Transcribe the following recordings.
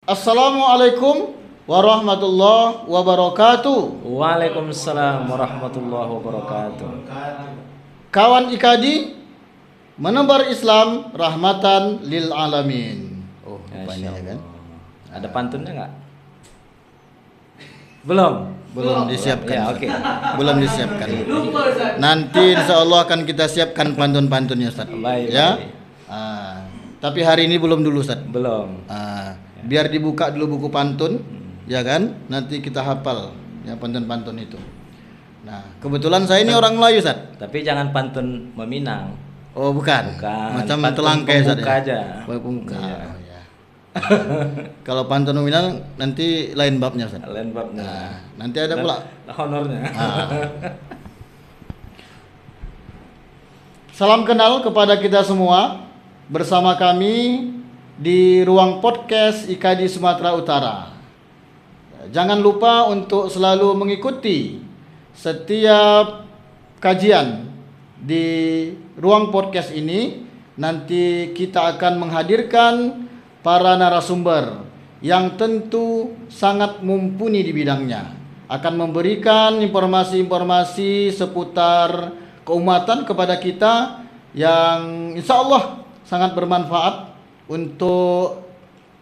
Assalamualaikum warahmatullahi wabarakatuh. Waalaikumsalam warahmatullahi wabarakatuh. Kawan IKADI, menebar Islam rahmatan lil alamin. Oh, rupanya ya kan. Ada pantunnya nggak? Belum Disiapkan. ya, Ustaz. oke. Belum disiapkan. Nanti insya Allah akan kita siapkan pantun-pantunnya, Ustaz. Baik, Ya. baik. Tapi hari ini belum dulu, Ustaz. Belum. Biar dibuka dulu buku pantun, ya kan? Nanti kita hafal ya pantun-pantun itu. Nah, kebetulan saya ini orang Melayu, Ustaz. Tapi jangan pantun meminang. Oh, bukan. Bukan. Macam Pantun telangkai, Ustaz. pembuka aja. Pembuka. Iya. Oh, ya. Kalau pantun nominal nanti lain babnya, Ustaz. Lain babnya. Nanti ada pula Honornya. salam kenal kepada kita semua bersama kami di ruang podcast IKADI Sumatera Utara. Jangan lupa untuk selalu mengikuti setiap kajian di ruang podcast ini. Nanti kita akan menghadirkan para narasumber yang tentu sangat mumpuni di bidangnya, akan memberikan informasi-informasi seputar keumatan kepada kita yang insya Allah sangat bermanfaat untuk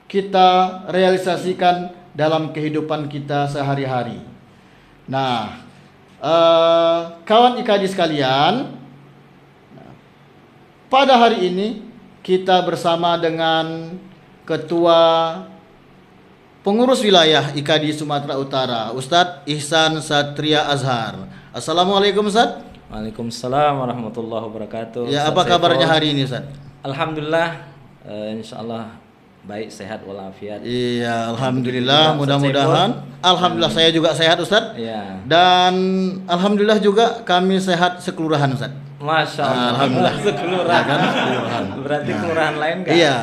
kita realisasikan dalam kehidupan kita sehari-hari. Nah, kawan IKADI sekalian, pada hari ini kita bersama dengan Ketua Pengurus Wilayah IKADI Sumatera Utara, Ustadz Ihsan Satria Azhar. Assalamualaikum, Ustadz. Waalaikumsalam warahmatullahi wabarakatuh. Ya, apa kabarnya hari ini, Ustadz? Alhamdulillah, insyaallah baik, sehat walafiat. Iya, alhamdulillah, mudah-mudahan. Alhamdulillah saya juga sehat, Ustadz. Iya. Dan alhamdulillah juga kami sehat sekelurahan, Ustadz. Masya Allah. Alhamdulillah. Sekelurahan. Ya kan? Kelurahan. Berarti kelurahan lain kan? Iya,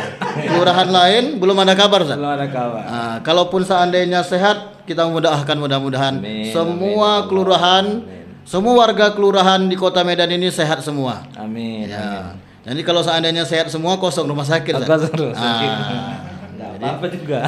kelurahan lain belum ada kabar, Ustadz. Belum ada kabar. Kalaupun seandainya sehat, kita mudah-mudahan Amin, semua amin. kelurahan, Amin. semua warga kelurahan di Kota Medan ini sehat semua. Amin. Ya. Amin. Jadi kalau seandainya sehat semua, kosong rumah sakit, Ustadz. Kosong rumah sakit. Nggak Jadi, apa-apa juga.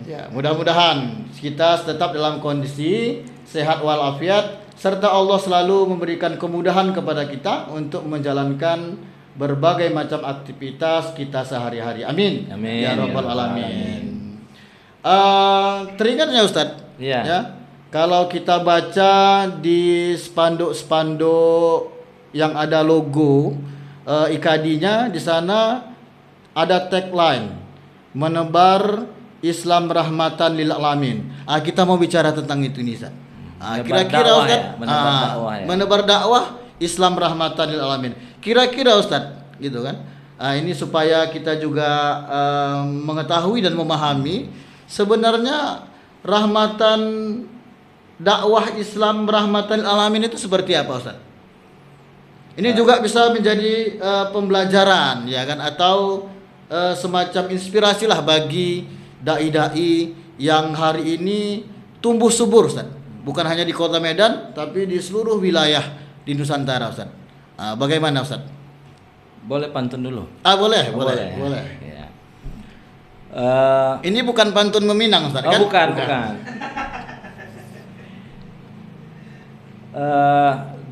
ya, mudah-mudahan kita tetap dalam kondisi sehat walafiat, serta Allah selalu memberikan kemudahan kepada kita untuk menjalankan berbagai macam aktivitas kita sehari-hari. Amin. Amin. Ya Rabbal Alamin. Teringatnya Ustadz, Iya. ya, kalau kita baca di spanduk-spanduk yang ada logo IKADI-nya, di sana ada tagline menebar Islam rahmatan lil alamin. Kita mau bicara tentang itu nih, Ustaz. Menebar Kira-kira dakwah Ustaz, ya, menebar dakwah ya. menebar dakwah Islam rahmatan lil alamin. Kira-kira Ustaz, gitu kan? Ini supaya kita juga mengetahui dan memahami sebenarnya rahmatan dakwah Islam rahmatan lil alamin itu seperti apa, Ustaz? Ini juga bisa menjadi pembelajaran, ya kan, atau semacam inspirasi lah bagi dai-dai yang hari ini tumbuh subur, Ustaz. Bukan hanya di Kota Medan, tapi di seluruh wilayah di Nusantara, Ustaz. Bagaimana, Ustaz? Boleh pantun dulu? Boleh. Ya. Ini bukan pantun meminang, Ustaz, kan? Bukan.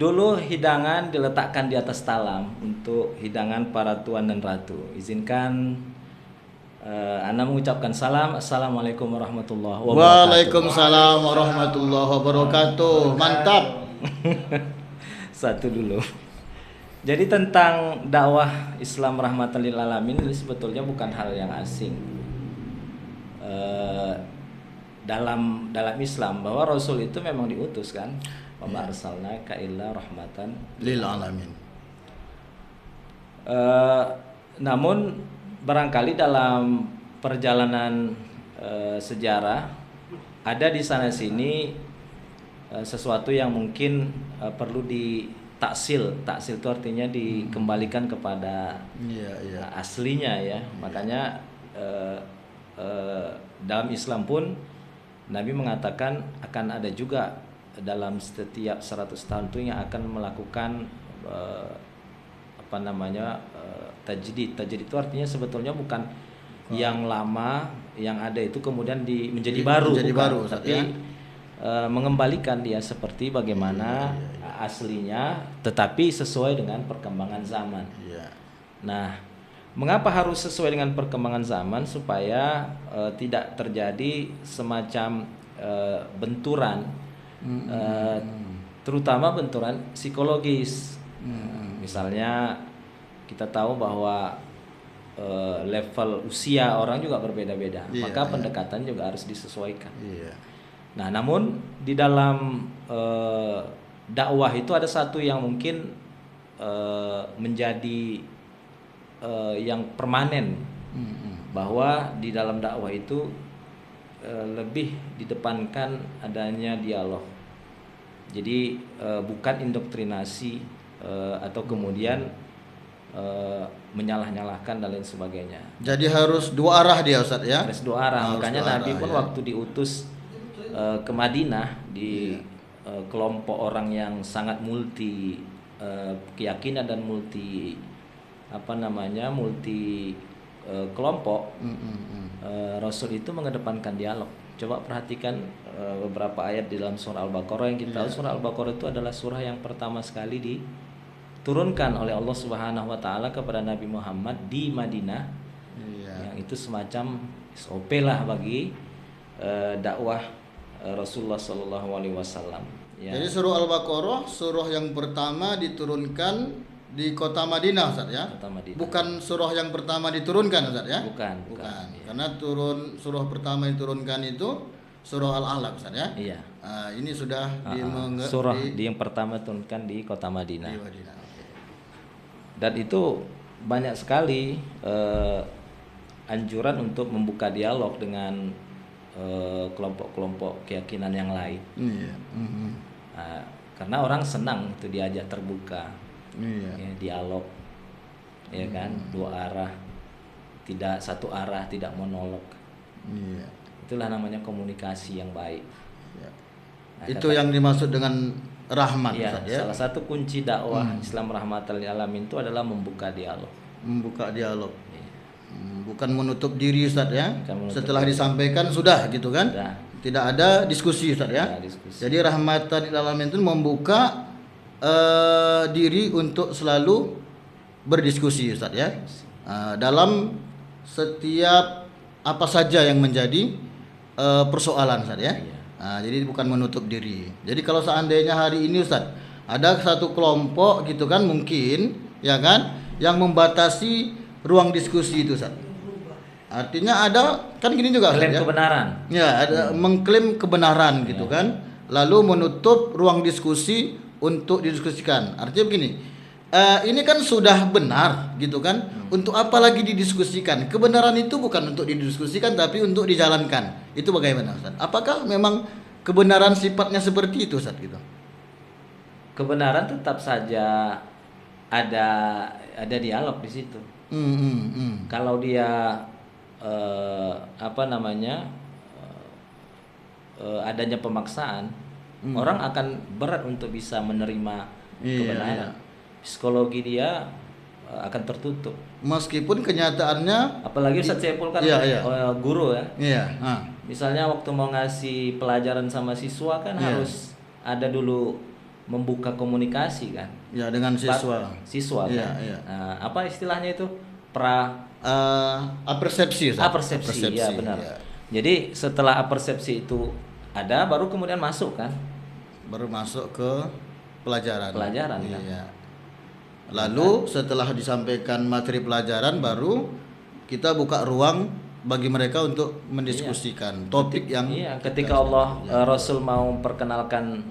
Dulu hidangan diletakkan di atas talam untuk hidangan para tuan dan ratu. Izinkan Anda mengucapkan salam. Assalamualaikum warahmatullahi wabarakatuh. Waalaikumsalam warahmatullahi wabarakatuh. Mantap. Satu dulu. Jadi tentang dakwah Islam rahmatan lil alamin ini sebetulnya bukan hal yang asing. Dalam Islam, bahwa Rasul itu memang diutus kan. Wa ma arsalnaka illa rahmatan Lil alamin. Namun barangkali dalam perjalanan sejarah ada di sana sini sesuatu yang mungkin perlu ditaksil. Taksil itu artinya dikembalikan kepada aslinya ya. Makanya dalam Islam pun Nabi mengatakan akan ada juga dalam setiap 100 tahun itu yang akan melakukan tajdid. Tajdid itu artinya sebetulnya bukan yang lama yang ada itu kemudian menjadi baru, menjadi bukan, baru, Ustaz, tapi ya. mengembalikan dia seperti bagaimana aslinya, tetapi sesuai dengan perkembangan zaman. Iya. Nah, mengapa harus sesuai dengan perkembangan zaman supaya tidak terjadi semacam benturan, terutama benturan psikologis. Misalnya kita tahu bahwa level usia orang juga berbeda-beda, Iya, maka iya. pendekatan juga harus disesuaikan. Iya. Nah, namun di dalam dakwah itu ada satu yang mungkin menjadi yang permanen, bahwa di dalam dakwah itu lebih didepankan adanya dialog. Jadi bukan indoktrinasi atau kemudian menyalah-nyalahkan dan lain sebagainya. Jadi harus dua arah dia, Ustaz, ya. Harus dua arah. Harus Makanya dua Nabi arah, pun ya. waktu diutus ke Madinah di kelompok orang yang sangat multi keyakinan dan multi multi kelompok, Rasul itu mengedepankan dialog. Coba perhatikan beberapa ayat di dalam surah Al-Baqarah, yang kita tahu surah Al-Baqarah itu adalah surah yang pertama sekali diturunkan oleh Allah Subhanahu wa taala kepada Nabi Muhammad di Madinah. Yang itu semacam SOP lah bagi dakwah Rasulullah Shallallahu alaihi wasallam. Ya. Jadi surah Al-Baqarah surah yang pertama diturunkan di kota Madinah, Ustaz, ya. Kota Madinah. Bukan surah yang pertama diturunkan, Ustaz, ya. Bukan. Ya. Karena surah pertama yang diturunkan itu surah Al-Alaq, Ustaz, ya. Iya. Ini sudah surah yang pertama turunkan di kota Madinah. di Madinah. Dan itu banyak sekali anjuran untuk membuka dialog dengan kelompok-kelompok keyakinan yang lain. Iya. Karena orang senang itu diajak terbuka, Iya. ya, dialog, ya kan, dua arah, tidak satu arah, tidak monolog. Iya. Itulah namanya komunikasi yang baik. Ya. Nah, Itu yang dimaksud dengan rahmat, ya, Ustaz, ya. salah satu kunci dakwah Islam rahmatan lil alamin itu adalah membuka dialog. Membuka dialog. Ya. Bukan menutup diri, Ustaz, ya. Bukan menutup Setelah disampaikan sudah gitu kan. Sudah. Tidak ada diskusi, Ustaz, ya. Tidak diskusi. Jadi rahmatan lil alamin itu membuka diri untuk selalu berdiskusi, Ustaz, ya. Dalam setiap apa saja yang menjadi persoalan, Ustaz, ya. Iya. Jadi bukan menutup diri. Jadi kalau seandainya hari ini, Ustaz, ada satu kelompok gitu kan, mungkin ya kan, yang membatasi ruang diskusi itu, Ustaz. Artinya ada kan gini juga, Ustaz, Klaim ya. kebenaran. Ya, ada mengklaim kebenaran gitu kan, lalu menutup ruang diskusi untuk didiskusikan. Artinya begini, ini kan sudah benar gitu kan, untuk apa lagi didiskusikan? Kebenaran itu bukan untuk didiskusikan tapi untuk dijalankan. Itu bagaimana, Ustaz? Apakah memang kebenaran sifatnya seperti itu, Ustaz, gitu? Kebenaran tetap saja ada dialog di situ. Kalau dia adanya pemaksaan, orang akan berat untuk bisa menerima kebenaran. Psikologi dia akan tertutup. Meskipun kenyataannya, Apalagi Ustaz Saiful kan guru ya. iya, Misalnya waktu mau ngasih pelajaran sama siswa kan harus ada dulu membuka komunikasi kan. ya dengan siswa. Siswa Iya, kan. iya. Nah, apa istilahnya itu? Apersepsi, Ustaz. Apersepsi, ya benar. Ya. Jadi setelah apersepsi itu ada, baru kemudian masuk kan. Baru masuk ke pelajaran. Pelajaran, kan? Iya. Lalu setelah disampaikan materi pelajaran, baru kita buka ruang bagi mereka untuk mendiskusikan topik yang ketika Allah Rasul mau perkenalkan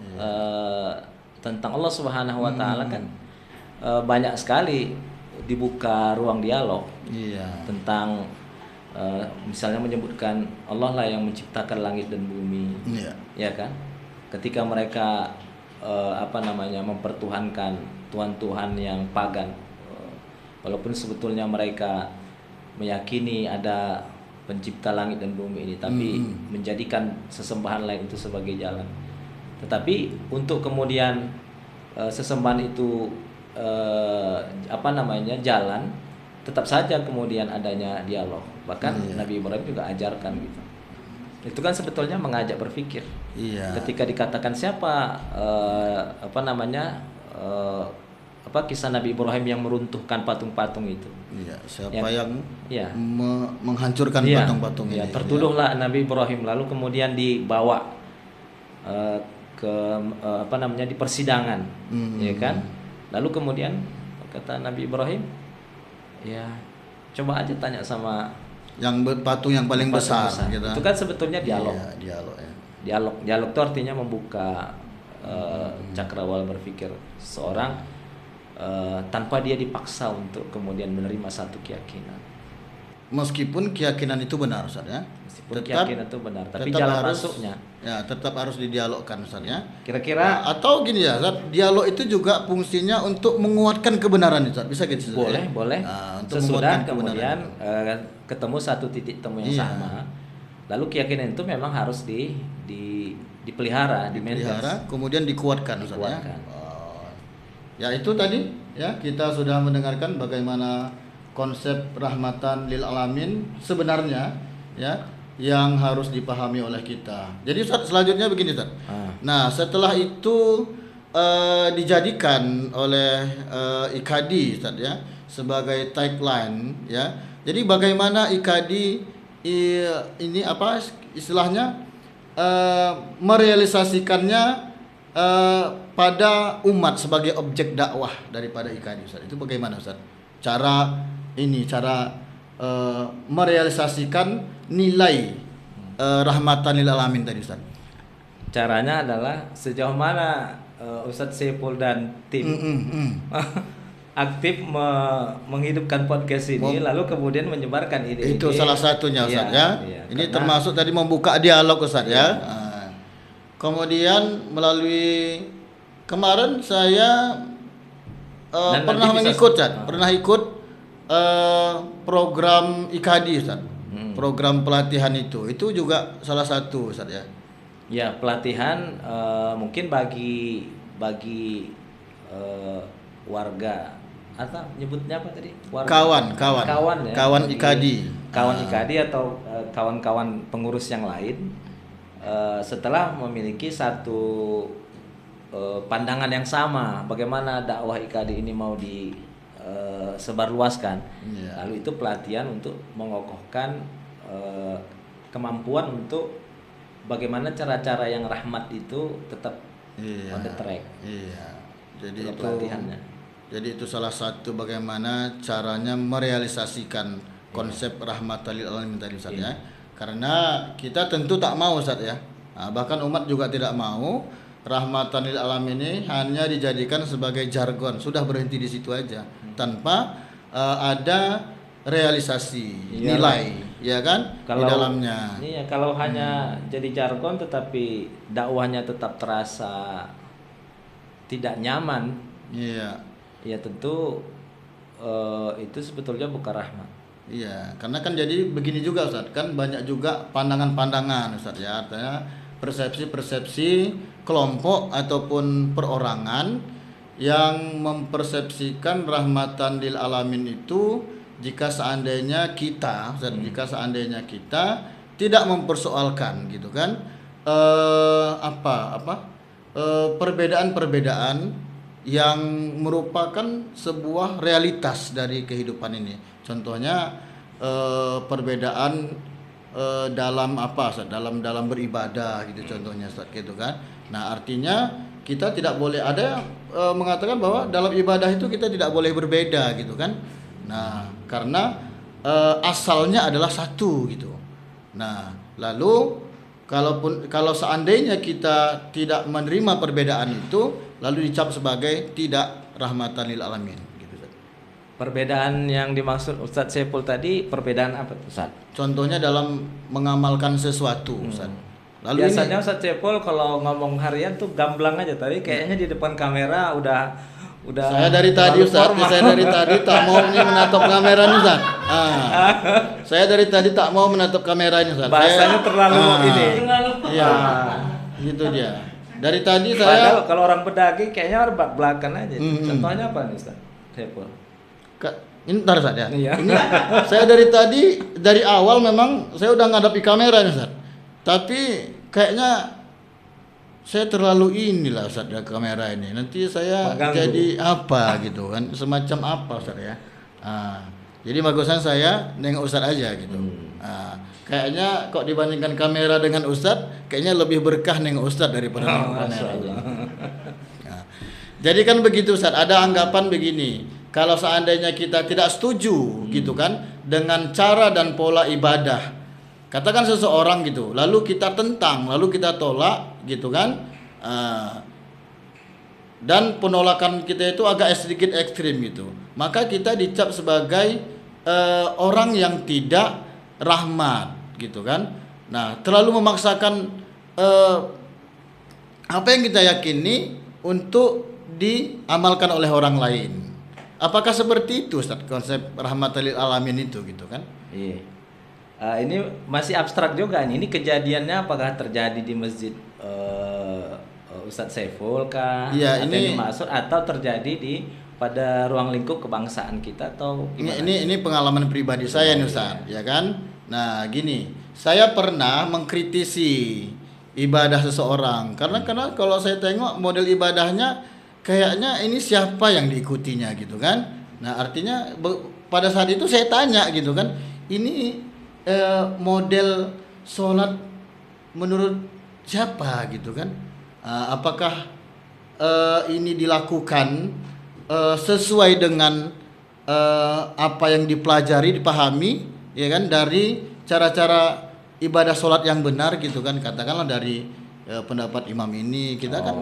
tentang Allah Subhanahu wa taala kan banyak sekali dibuka ruang dialog. Iya. Tentang misalnya menyebutkan Allah lah yang menciptakan langit dan bumi. Iya. Ya kan? Ketika mereka mempertuhankan tuhan-tuhan yang pagan, walaupun sebetulnya mereka meyakini ada pencipta langit dan bumi ini, tapi menjadikan sesembahan lain itu sebagai jalan. Tetapi untuk kemudian sesembahan itu jalan, tetap saja kemudian adanya dialog. Bahkan Nabi Ibrahim juga ajarkan gitu. Itu kan sebetulnya mengajak berpikir. Iya. Ketika dikatakan siapa kisah Nabi Ibrahim yang meruntuhkan patung-patung itu. Iya, siapa yang ya, menghancurkan iya, patung-patung ya, ini. tertuduhlah Nabi Ibrahim, lalu kemudian dibawa di persidangan, ya kan? Lalu kemudian kata Nabi Ibrahim, ya coba aja tanya sama yang patung yang paling besar. Gitu. Itu kan sebetulnya dialog. Iya, dialog ya. Dialog itu artinya membuka cakrawala berpikir seorang tanpa dia dipaksa untuk kemudian menerima satu keyakinan. Meskipun keyakinan itu benar, Ustaz ya. Meskipun keyakinan itu benar, tapi tetap jalan harus, masuknya. Ya, tetap harus didialogkan, Ustaz ya. Kira-kira atau gini ya, Ustaz, dialog itu juga fungsinya untuk menguatkan kebenaran, Ustaz. Bisa gitu, Ustaz? Boleh. Nah, untuk Sesudah menguatkan kemudian ketemu satu titik temu yang sama. Lalu keyakinan itu memang harus dipelihara, dipelihara, kemudian dikuatkan, Ustaz ya. Ya itu tadi ya, kita sudah mendengarkan bagaimana konsep rahmatan lil alamin sebenarnya ya, yang harus dipahami oleh kita. Jadi Ustaz, selanjutnya begini, Ustaz. Nah, setelah itu dijadikan oleh IKADI, Ustaz ya, sebagai tagline ya. Jadi bagaimana IKADI ini apa istilahnya merealisasikannya pada umat sebagai objek dakwah daripada IKADI, Ustaz. Itu bagaimana, Ustaz? Cara merealisasikan nilai rahmatan lil alamin tadi, Ustaz. Caranya adalah sejauh mana Ustadz Saiful dan tim aktif menghidupkan podcast ini, lalu kemudian menyebarkan ide-ide. Itu salah satunya, Ustaz ya. Ini termasuk tadi membuka dialog, Ustaz ya. Kemudian melalui kemarin saya pernah mengikut, Ustaz. Pernah ikut program IKADI, Ustaz. Program pelatihan itu juga salah satu, Ustaz ya. Ya, pelatihan mungkin bagi warga atau nyebutnya apa tadi? Kawan ya. Kawan IKADI. Kawan IKADI atau kawan-kawan pengurus yang lain setelah memiliki satu pandangan yang sama bagaimana dakwah IKADI ini mau disebarluaskan. Lalu itu pelatihan untuk mengokohkan kemampuan untuk bagaimana cara-cara yang rahmat itu tetap on the track. Jadi itu pelatihannya. Jadi itu salah satu bagaimana caranya merealisasikan konsep rahmatan lil alamin tadi, Ustaz ya. Karena kita tentu tak mau, Ustaz ya. Bahkan umat juga tidak mau rahmatan lil alamin ini hanya dijadikan sebagai jargon, sudah berhenti di situ aja tanpa ada realisasi nilai, ya kan? Di dalamnya. Iya, kalau hanya jadi jargon tetapi dakwahnya tetap terasa tidak nyaman. Iya. Ya tentu itu sebetulnya bukan rahmat. Iya, karena kan jadi begini juga, Ustaz. Kan banyak juga pandangan-pandangan, Ustaz ya. Artinya persepsi-persepsi kelompok ataupun perorangan yang mempersepsikan rahmatan lil alamin itu jika seandainya kita, Ustaz, jika seandainya kita tidak mempersoalkan gitu kan perbedaan-perbedaan yang merupakan sebuah realitas dari kehidupan ini. Contohnya perbedaan dalam apa, Ustaz? Dalam beribadah gitu contohnya, Ustaz, gitu kan. Nah, artinya kita tidak boleh ada mengatakan bahwa dalam ibadah itu kita tidak boleh berbeda gitu kan. Nah, karena asalnya adalah satu gitu. Nah, lalu kalau seandainya kita tidak menerima perbedaan itu, lalu dicap sebagai tidak rahmatan lil alamin gitu, Ustaz. Perbedaan yang dimaksud Ustadz Saiful tadi perbedaan apa, Ustaz? Contohnya dalam mengamalkan sesuatu, Ustaz. Lalu biasanya Ustadz Saiful kalau ngomong harian tuh gamblang aja, tadi kayaknya di depan kamera udah saya dari tadi, Ustaz. Saya dari tadi tak mau menatap kamera nih, Ustaz. Saya dari tadi tak mau menatap kamera ini, Ustaz. Bahasanya terlalu ini. Iya. Gitu dia. Dari tadi Padahal saya kalau orang pedaging kayaknya orang belak-belakan aja. Contohnya apa nih, Ustaz Saiful? Ini ntar Ustaz ya. Iya. Ini saya dari awal memang saya udah ngadapi kamera nih Ustaz. Tapi kayaknya saya terlalu inilah Ustaz ya kamera ini. Nanti saya Mengganggu. jadi apa gitu kan, semacam apa Ustaz ya. Jadi bagusan saya nengok Ustaz aja gitu. Kayaknya kok dibandingkan kamera dengan Ustaz, kayaknya lebih berkah nengok Ustaz daripada nengok kamera. Jadi kan begitu Ustaz, ada anggapan begini. Kalau seandainya kita tidak setuju gitu kan dengan cara dan pola ibadah, katakan seseorang gitu, lalu kita tentang, lalu kita tolak gitu kan, dan penolakan kita itu agak sedikit ekstrim gitu, maka kita dicap sebagai orang yang tidak rahmat gitu kan. Nah, terlalu memaksakan apa yang kita yakini untuk diamalkan oleh orang lain. Apakah seperti itu Ustaz konsep rahmatan lil alamin itu gitu kan? Iya. Ini masih abstrak juga nih. Ini kejadiannya apakah terjadi di masjid Ustadz Saiful kah? Iya, atau ini maksud atau terjadi pada ruang lingkup kebangsaan kita atau gimana? ini pengalaman pribadi saya nih Ustaz, ya kan? Nah, gini, saya pernah mengkritisi ibadah seseorang karena kalau saya tengok model ibadahnya kayaknya ini siapa yang diikutinya gitu kan. Nah artinya pada saat itu saya tanya gitu kan, ini model sholat menurut siapa gitu kan. Apakah ini dilakukan sesuai dengan apa yang dipelajari, dipahami ya kan, dari cara-cara ibadah sholat yang benar gitu kan. Katakanlah dari pendapat imam ini kita kan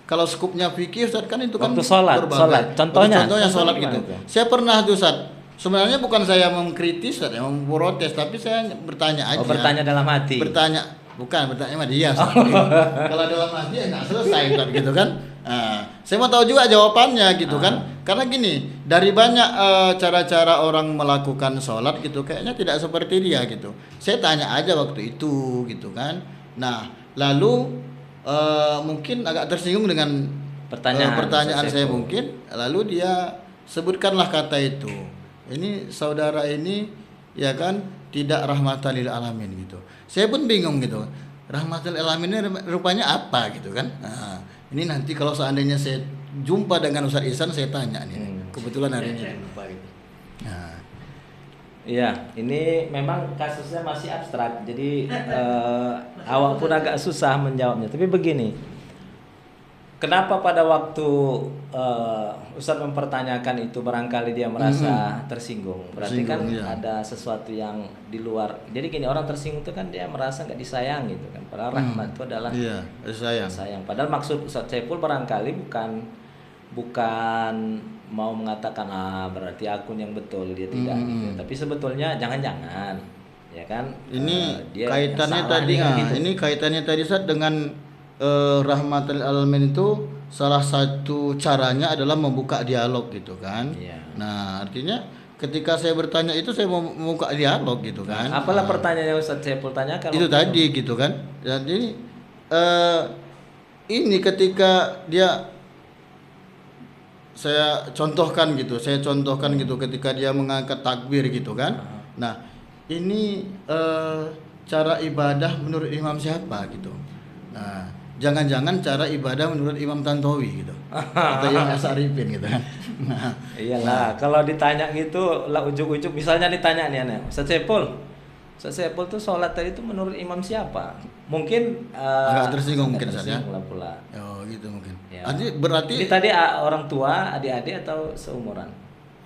kalau skupnya fikih Ustaz kan itu kan waktu sholat, contohnya sholat gitu. Itu? Saya pernah tuh Ustaz. Sebenarnya bukan saya mengkritis Ustaz, yang memprotes, tapi saya bertanya aja. Bertanya dalam hati. Bertanya sama dia. Kalau dalam hati ya nggak selesai Ustaz gitu kan. Saya mau tahu juga jawabannya gitu kan. Karena gini, dari banyak cara-cara orang melakukan sholat gitu, kayaknya tidak seperti dia gitu. Saya tanya aja waktu itu gitu kan. Nah, lalu mungkin agak tersinggung dengan pertanyaan saya mungkin, lalu dia sebutkanlah kata itu. Ini saudara ini ya kan tidak rahmatan lil alamin gitu. Saya pun bingung gitu. Rahmatan lil alamin ini rupanya apa gitu kan? Nah, ini nanti kalau seandainya saya jumpa dengan Ustaz Ihsan saya tanya nih. Kebetulan hari ini lupa gitu. Nah, iya, ini memang kasusnya masih abstrak, jadi awak pun agak susah menjawabnya. Tapi begini, kenapa pada waktu Ustadz mempertanyakan itu barangkali dia merasa tersinggung? Berarti kan ada sesuatu yang di luar. Jadi gini, orang tersinggung itu kan dia merasa nggak disayang gitu kan. Padahal rahmat itu adalah sayang. Padahal maksud Ustadz Saiful barangkali bukan mau mengatakan berarti akun yang betul, dia tidak gitu. Tapi sebetulnya jangan-jangan ya kan ini dia kaitannya tadi gitu. Ini kaitannya tadi Ustaz dengan rahmatul alamin itu salah satu caranya adalah membuka dialog gitu kan. Nah, artinya ketika saya bertanya itu saya mau membuka dialog gitu kan. Apalah pertanyaan yang Ustaz Saiful tanyakan itu tadi gitu kan. Jadi ini ketika saya contohkan gitu ketika dia mengangkat takbir gitu kan. Nah, ini cara ibadah menurut imam siapa gitu. Nah, jangan-jangan cara ibadah menurut Imam Tantowi gitu. Atau Imam Asarifin gitu kan. Nah, iyalah, kalau ditanya gitu lah ujuk-ujuk misalnya ditanya nih Ustaz Saiful tuh sholat tadi itu menurut imam siapa? Mungkin agak tersinggung mungkin saja. Pula. Oh, gitu mungkin. Ya. Berarti ini tadi orang tua, adik-adik atau seumuran?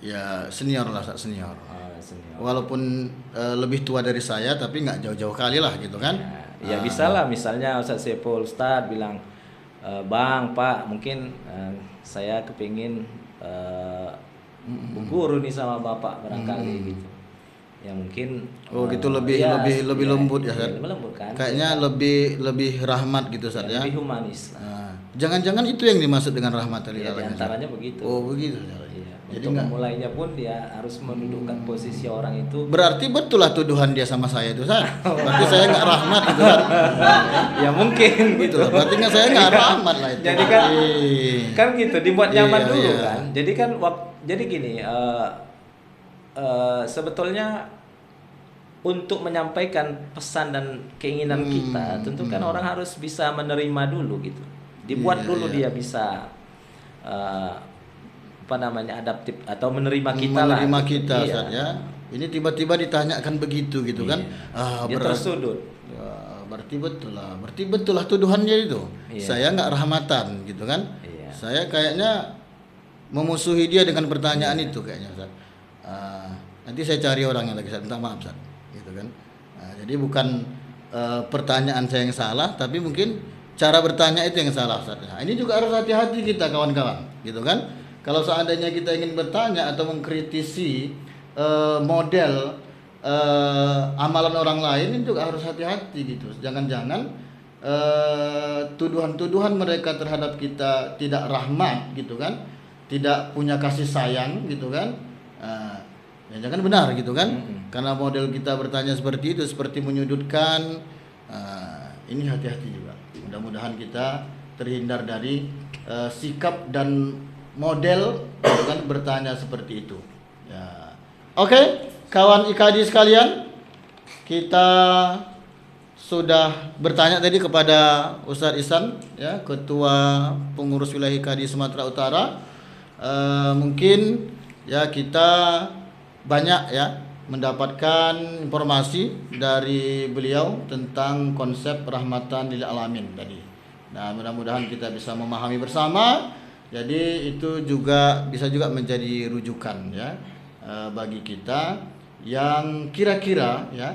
Ya, senior lah, senior. Senior. Walaupun lebih tua dari saya tapi nggak jauh-jauh kali lah gitu kan. Ya bisa lah, misalnya Ustaz Saiful bilang, Bang, Pak, mungkin saya kepingin guru nih sama Bapak barangkali gitu. Ya mungkin gitu lebih lembut ya, lebih lembut kan. Kayaknya lebih rahmat gitu Ustaz ya. Lebih humanis. Jangan-jangan itu yang dimaksud dengan rahmat lil alamin. Antaranya begitu. Oh, begitu. Iya. Jadi Untuk nggak- memulainya pun dia harus mendudukkan posisi orang itu. Berarti betul lah tuduhan dia sama saya itu, Ustaz. Berarti saya nggak rahmat gitu kan? Ya mungkin gitu. Betul lah. Berarti nggak saya nggak rahmat lah itu. Jadi kan Iya. kan gitu dibuat nyaman Iya, dulu iya. kan. Jadi kan jadi gini, sebetulnya untuk menyampaikan pesan dan keinginan kita, tentu kan orang harus bisa menerima dulu gitu. Dibuat Iya, dulu iya. dia bisa apa namanya, adaptif atau menerima kita lah. Menerima kita, Iya. Ustaz, ya. Ini tiba-tiba ditanyakan begitu gitu kan? Dia tersudut. Ya, berarti betul lah tuduhannya itu. Iya. Saya nggak rahmatan gitu kan? Iya. Saya kayaknya memusuhi dia dengan pertanyaan itu kayaknya, Ustaz. Nanti saya cari orangnya lagi, Ustaz. Minta maaf, Ustaz. Gitu kan? Jadi bukan pertanyaan saya yang salah, tapi mungkin cara bertanya itu yang salah, Ustaz. Nah, ini juga harus hati-hati kita, kawan-kawan, gitu kan? Kalau seandainya kita ingin bertanya atau mengkritisi model amalan orang lain, ini juga harus hati-hati gitu. Jangan-jangan tuduhan-tuduhan mereka terhadap kita tidak rahmat gitu kan, tidak punya kasih sayang gitu kan, ya jangan benar gitu kan, karena model kita bertanya seperti itu, seperti menyudutkan. Ini hati-hati juga. Mudah-mudahan kita terhindar dari sikap dan model gitu kan, bertanya seperti itu. Ya. Oke, kawan IKD sekalian, kita sudah bertanya tadi kepada Ustadz Ihsan, ya, Ketua Pengurus Wilayah IKD Sumatera Utara. Mungkin ya kita banyak ya mendapatkan informasi dari beliau tentang konsep rahmatan lil alamin tadi. Nah, mudah-mudahan kita bisa memahami bersama. Jadi itu juga bisa juga menjadi rujukan ya bagi kita yang kira-kira ya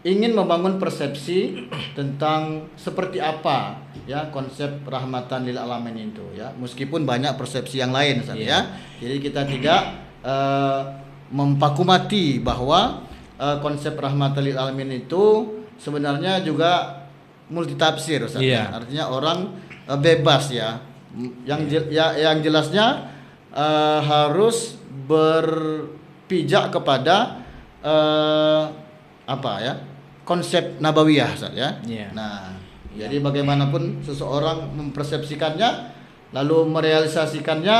ingin membangun persepsi tentang seperti apa ya konsep rahmatan lil alamin itu ya, meskipun banyak persepsi yang lain Ustaz, ya. Jadi kita tidak mempakumati bahwa konsep rahmatan lil alamin itu sebenarnya juga multitafsir Ustaz. Iya. Artinya orang bebas ya. Yang jelasnya harus berpijak kepada apa ya? Konsep nabawiyah Ustaz, ya. Iya. Nah, jadi bagaimanapun seseorang mempersepsikannya lalu merealisasikannya,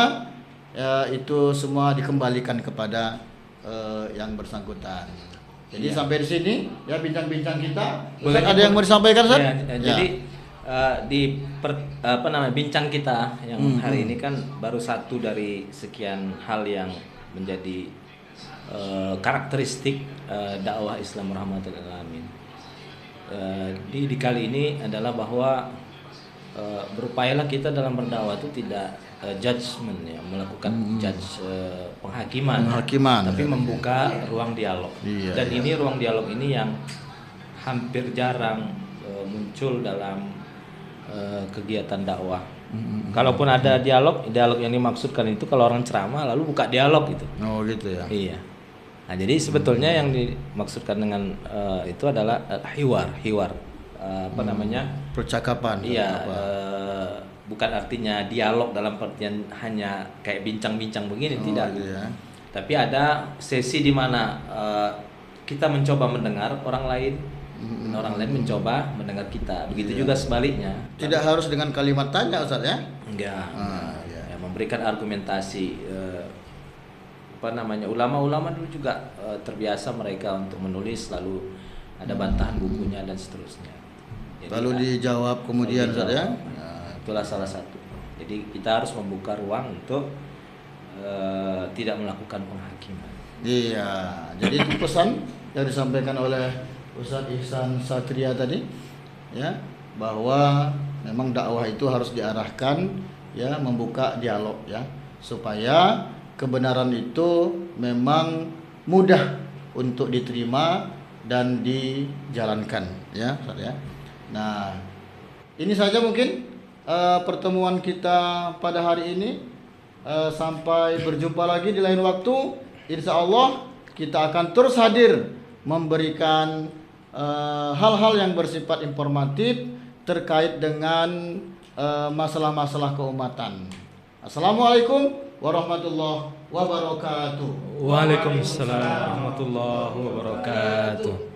ya, itu semua dikembalikan kepada yang bersangkutan. Jadi sampai di sini ya bincang-bincang kita. Ustaz, ada yang mau disampaikan, Ustaz? Ya, Ya. jadi bincang kita yang hari ini kan baru satu dari sekian hal yang menjadi karakteristik dakwah Islam rahmatul lil alamin. Di kali ini adalah bahwa berupayalah kita dalam berdakwah itu tidak judgement ya, melakukan penghakiman, tapi membuka ruang dialog. Iya, Dan iya. ini ruang dialog ini yang hampir jarang muncul dalam kegiatan dakwah. Kalaupun ada dialog yang dimaksudkan itu kalau orang ceramah lalu buka dialog gitu. Oh gitu ya. Iya. Nah, jadi sebetulnya yang dimaksudkan dengan itu adalah hiwar. Apa namanya? Percakapan. Iya, apa. bukan artinya dialog dalam artian hanya kayak bincang-bincang begini, tidak. Gitu ya. Tapi ada sesi di mana kita mencoba mendengar orang lain, dan orang lain mencoba mendengar kita. Begitu juga sebaliknya. Tidak harus dengan kalimat tanya Ustaz, ya. Enggak. Iya. Ya, memberikan argumentasi. Apa namanya, ulama-ulama dulu juga terbiasa mereka untuk menulis lalu ada bantahan bukunya dan seterusnya. Jadi, Lalu dijawab kemudian lalu Ustaz, ya. dijawab. Itulah salah satu. Jadi kita harus membuka ruang untuk tidak melakukan penghakiman. Iya, jadi itu pesan yang disampaikan oleh Ustadz Ihsan Satria tadi, ya, bahwa memang dakwah itu harus diarahkan ya membuka dialog ya, supaya kebenaran itu memang mudah untuk diterima dan dijalankan ya, Ustaz, ya. Nah, ini saja mungkin pertemuan kita pada hari ini. Sampai berjumpa lagi di lain waktu. Insya Allah kita akan terus hadir memberikan hal-hal yang bersifat informatif terkait dengan masalah-masalah keumatan. Assalamualaikum warahmatullahi wabarakatuh. Waalaikumsalam warahmatullahi wabarakatuh.